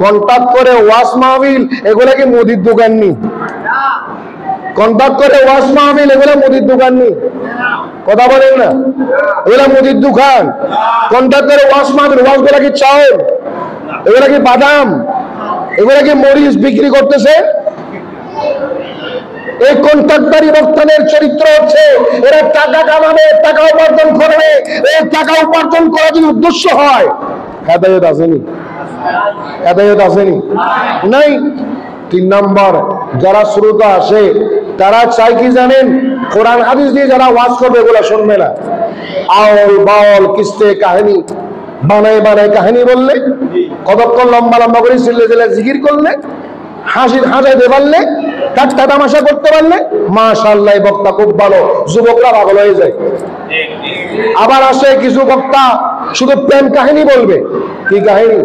Contact করে ওয়াজ মাহফিল, এগুলা কি মুদির দোকান নি? কন্টাক্ট করে ওয়াজ মাহফিল, এগুলা মুদির দোকান নি? কথা বলেন না, এগুলা মুদির দোকান। কন্টাক্ট করে ওয়াজ মাহফিল, ওয়াজ গুলা কি চাউল, এগুলা কি বাদাম, এগুলা কি মরিচ বিক্রি করতেছে? এই কন্ট্রাক্টরি বক্তাদের চরিত্র হচ্ছে এরা টাকা কামাবে, টাকা উপার্জন করবে। এই টাকা উপার্জন করার যদি উদ্দেশ্য হয়, হেদায়েত আসেনি, হেদায়েত আসেনি, নাই। 3 নম্বর, যারা শ্রোতা আসে তারা চাই কি জানেন? কোরআন হাদিস দিয়ে যারা ওয়াজ করবে এগুলা শুনবে না। আউল বাউল কিস্তে কাহিনী বানায় বানায় কাহিনী বললে, কতক্ষণ লম্বা লম্বা করে চিল্লে চিল্লে জিকির করলে, হাসাইতে পারলে, ঠাট্টা তামাশা করতে পারলে, মাশাআল্লাহ বক্তা খুব ভালো, যুবকরা পাগল হয়ে যায়। আবার আসে কিছু বক্তা শুধু প্রেম কাহিনী বলবে। কি কাহিনী?